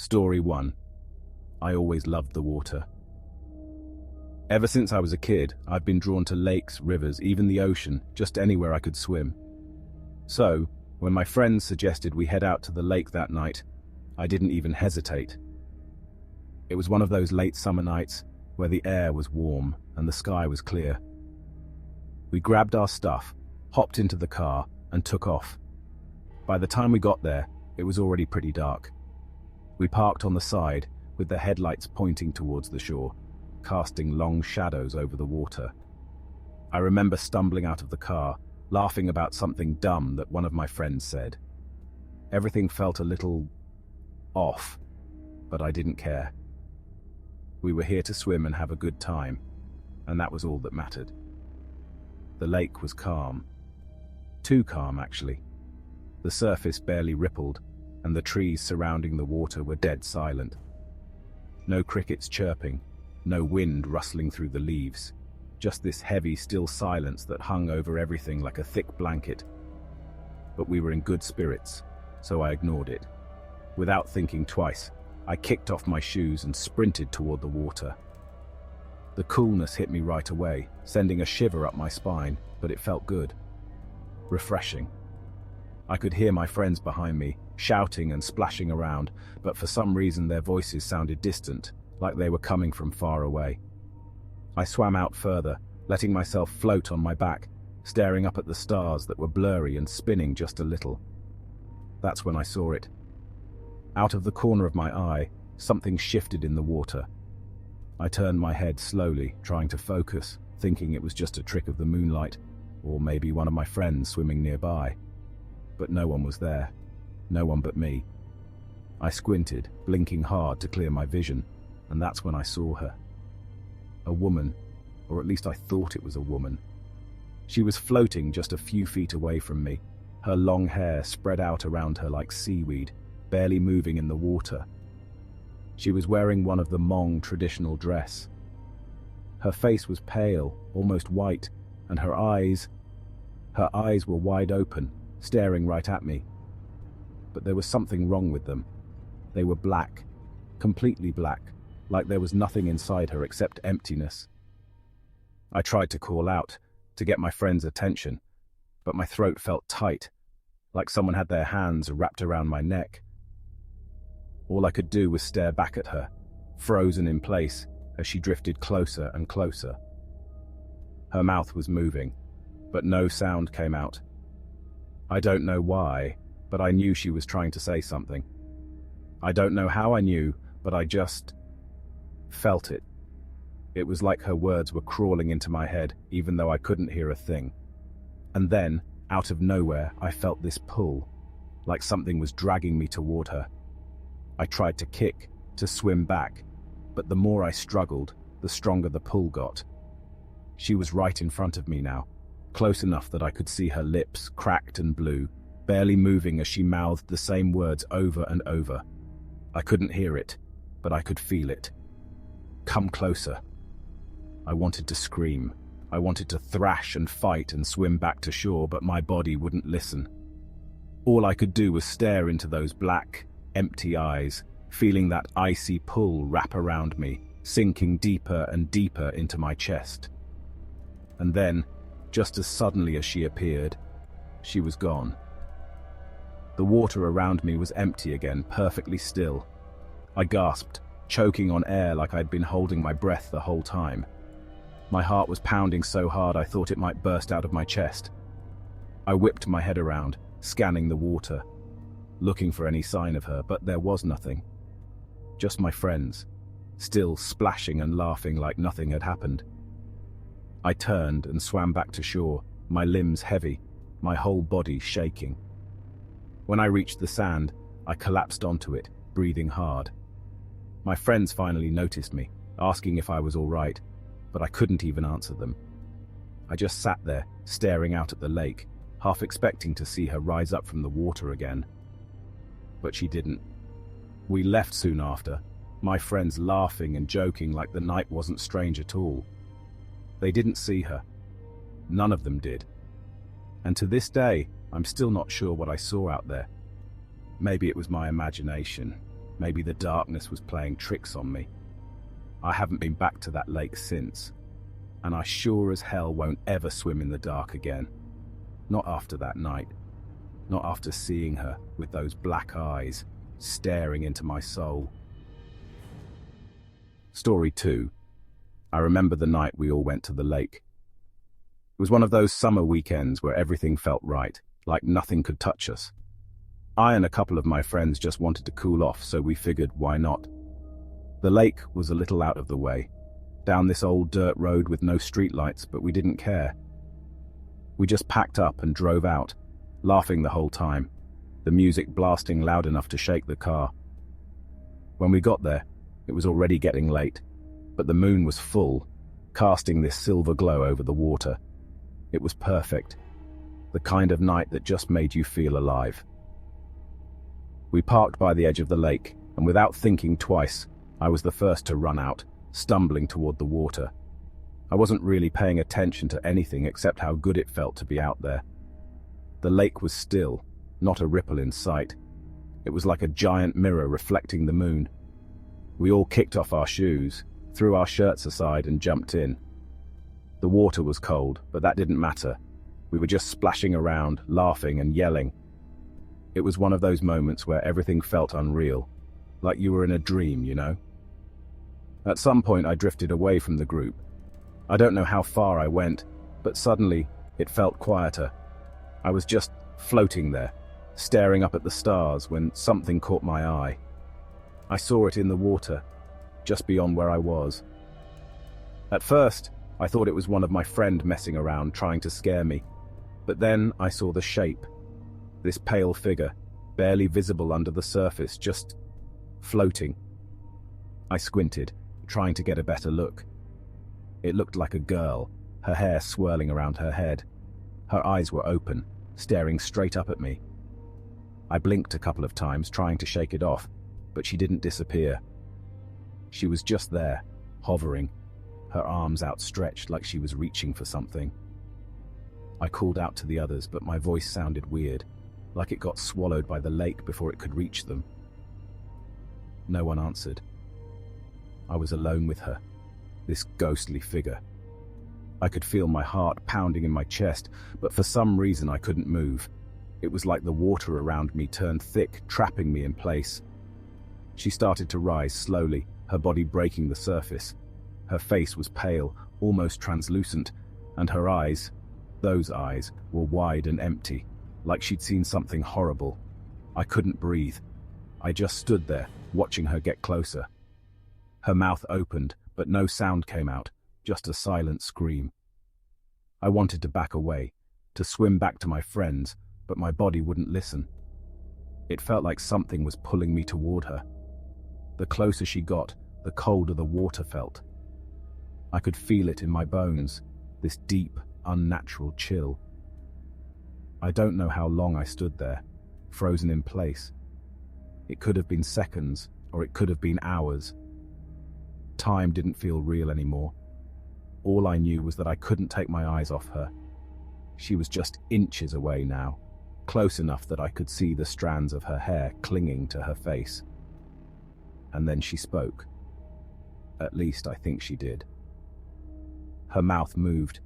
Story 1. I always loved the water. Ever since I was a kid, I've been drawn to lakes, rivers, even the ocean, just anywhere I could swim. So, when my friends suggested we head out to the lake that night, I didn't even hesitate. It was one of those late summer nights where the air was warm and the sky was clear. We grabbed our stuff, hopped into the car, and took off. By the time we got there, it was already pretty dark. We parked on the side, with the headlights pointing towards the shore, casting long shadows over the water. I remember stumbling out of the car, laughing about something dumb that one of my friends said. Everything felt a little off, but I didn't care. We were here to swim and have a good time, and that was all that mattered. The lake was calm. Too calm, actually. The surface barely rippled, and the trees surrounding the water were dead silent. No crickets chirping, no wind rustling through the leaves, just this heavy, still silence that hung over everything like a thick blanket. But we were in good spirits, so I ignored it. Without thinking twice, I kicked off my shoes and sprinted toward the water. The coolness hit me right away, sending a shiver up my spine, but it felt good. Refreshing. I could hear my friends behind me, shouting and splashing around, but for some reason their voices sounded distant, like they were coming from far away. I swam out further, letting myself float on my back, staring up at the stars that were blurry and spinning just a little. That's when I saw it. Out of the corner of my eye, something shifted in the water. I turned my head slowly, trying to focus, thinking it was just a trick of the moonlight, or maybe one of my friends swimming nearby. But no one was there. No one but me. I squinted, blinking hard to clear my vision, and that's when I saw her. A woman, or at least I thought it was a woman. She was floating just a few feet away from me, her long hair spread out around her like seaweed, barely moving in the water. She was wearing one of the Hmong traditional dress. Her face was pale, almost white, and her eyes were wide open, staring right at me. But there was something wrong with them. They were black, completely black, like there was nothing inside her except emptiness. I tried to call out, to get my friend's attention, but my throat felt tight, like someone had their hands wrapped around my neck. All I could do was stare back at her, frozen in place as she drifted closer and closer. Her mouth was moving, but no sound came out. I don't know why, but I knew she was trying to say something. I don't know how I knew, but I just felt it. It was like her words were crawling into my head, even though I couldn't hear a thing. And then, out of nowhere, I felt this pull, like something was dragging me toward her. I tried to kick, to swim back, but the more I struggled, the stronger the pull got. She was right in front of me now, close enough that I could see her lips, cracked and blue, barely moving as she mouthed the same words over and over. I couldn't hear it, but I could feel it. Come closer. I wanted to scream. I wanted to thrash and fight and swim back to shore, but my body wouldn't listen. All I could do was stare into those black, empty eyes, feeling that icy pull wrap around me, sinking deeper and deeper into my chest. And then, just as suddenly as she appeared, she was gone. The water around me was empty again, perfectly still. I gasped, choking on air like I'd been holding my breath the whole time. My heart was pounding so hard I thought it might burst out of my chest. I whipped my head around, scanning the water, looking for any sign of her, but there was nothing. Just my friends, still splashing and laughing like nothing had happened. I turned and swam back to shore, my limbs heavy, my whole body shaking. When I reached the sand, I collapsed onto it, breathing hard. My friends finally noticed me, asking if I was all right, but I couldn't even answer them. I just sat there, staring out at the lake, half expecting to see her rise up from the water again. But she didn't. We left soon after, my friends laughing and joking like the night wasn't strange at all. They didn't see her. None of them did. And to this day, I'm still not sure what I saw out there. Maybe it was my imagination. Maybe the darkness was playing tricks on me. I haven't been back to that lake since, and I sure as hell won't ever swim in the dark again. Not after that night. Not after seeing her with those black eyes staring into my soul. Story 2. I remember the night we all went to the lake. It was one of those summer weekends where everything felt right, like nothing could touch us. I and a couple of my friends just wanted to cool off, so we figured, why not? The lake was a little out of the way, down this old dirt road with no streetlights, but we didn't care. We just packed up and drove out, laughing the whole time, the music blasting loud enough to shake the car. When we got there, it was already getting late, but the moon was full, casting this silver glow over the water. It was perfect, the kind of night that just made you feel alive. We parked by the edge of the lake, and without thinking twice, I was the first to run out, stumbling toward the water. I wasn't really paying attention to anything except how good it felt to be out there. The lake was still, not a ripple in sight. It was like a giant mirror reflecting the moon. We all kicked off our shoes, threw our shirts aside and jumped in. The water was cold, but that didn't matter. We were just splashing around, laughing and yelling. It was one of those moments where everything felt unreal, like you were in a dream, you know? At some point I drifted away from the group. I don't know how far I went, but suddenly it felt quieter. I was just floating there, staring up at the stars when something caught my eye. I saw it in the water, just beyond where I was. At first, I thought it was one of my friends messing around trying to scare me, but then I saw the shape. This pale figure, barely visible under the surface, just floating. I squinted, trying to get a better look. It looked like a girl, her hair swirling around her head. Her eyes were open, staring straight up at me. I blinked a couple of times, trying to shake it off, but she didn't disappear. She was just there, hovering, her arms outstretched like she was reaching for something. I called out to the others, but my voice sounded weird, like it got swallowed by the lake before it could reach them. No one answered. I was alone with her, this ghostly figure. I could feel my heart pounding in my chest, but for some reason I couldn't move. It was like the water around me turned thick, trapping me in place. She started to rise slowly, her body breaking the surface. Her face was pale, almost translucent, and her eyes, those eyes, were wide and empty, like she'd seen something horrible. I couldn't breathe. I just stood there, watching her get closer. Her mouth opened, but no sound came out, just a silent scream. I wanted to back away, to swim back to my friends, but my body wouldn't listen. It felt like something was pulling me toward her. The closer she got, the colder the water felt. I could feel it in my bones, this deep, unnatural chill. I don't know how long I stood there, frozen in place. It could have been seconds, or it could have been hours. Time didn't feel real anymore. All I knew was that I couldn't take my eyes off her. She was just inches away now, close enough that I could see the strands of her hair clinging to her face. And then she spoke. At least I think she did. Her mouth moved,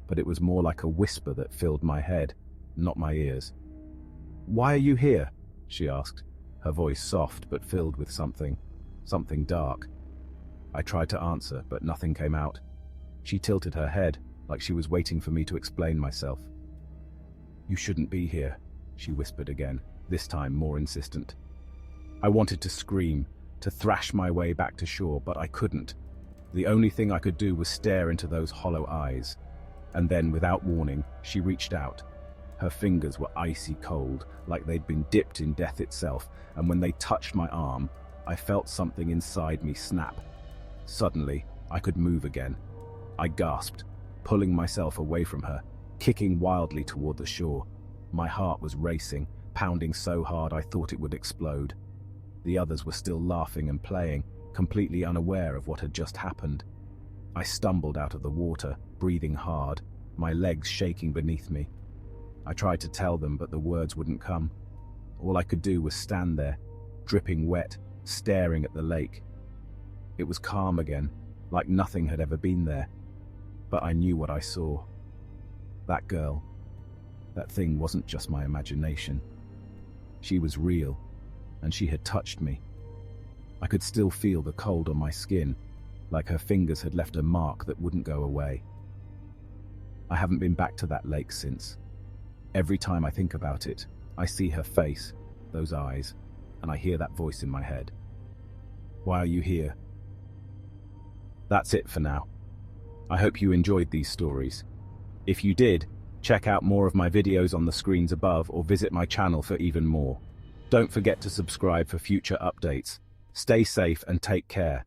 but it was more like a whisper that filled my head, not my ears. "Why are you here?" she asked, her voice soft but filled with something dark. I tried to answer, but nothing came out. She tilted her head, like she was waiting for me to explain myself. "You shouldn't be here," she whispered again, this time more insistent. I wanted to scream, to thrash my way back to shore, but I couldn't. The only thing I could do was stare into those hollow eyes. And then, without warning, she reached out. Her fingers were icy cold, like they'd been dipped in death itself, and when they touched my arm, I felt something inside me snap. Suddenly, I could move again. I gasped, pulling myself away from her, kicking wildly toward the shore. My heart was racing, pounding so hard I thought it would explode. The others were still laughing and playing, completely unaware of what had just happened. I stumbled out of the water, breathing hard, my legs shaking beneath me. I tried to tell them, but the words wouldn't come. All I could do was stand there, dripping wet, staring at the lake. It was calm again, like nothing had ever been there. But I knew what I saw. That girl, that thing wasn't just my imagination. She was real, and she had touched me. I could still feel the cold on my skin, like her fingers had left a mark that wouldn't go away. I haven't been back to that lake since. Every time I think about it, I see her face, those eyes, and I hear that voice in my head. Why are you here? That's it for now. I hope you enjoyed these stories. If you did, check out more of my videos on the screens above or visit my channel for even more. Don't forget to subscribe for future updates. Stay safe and take care.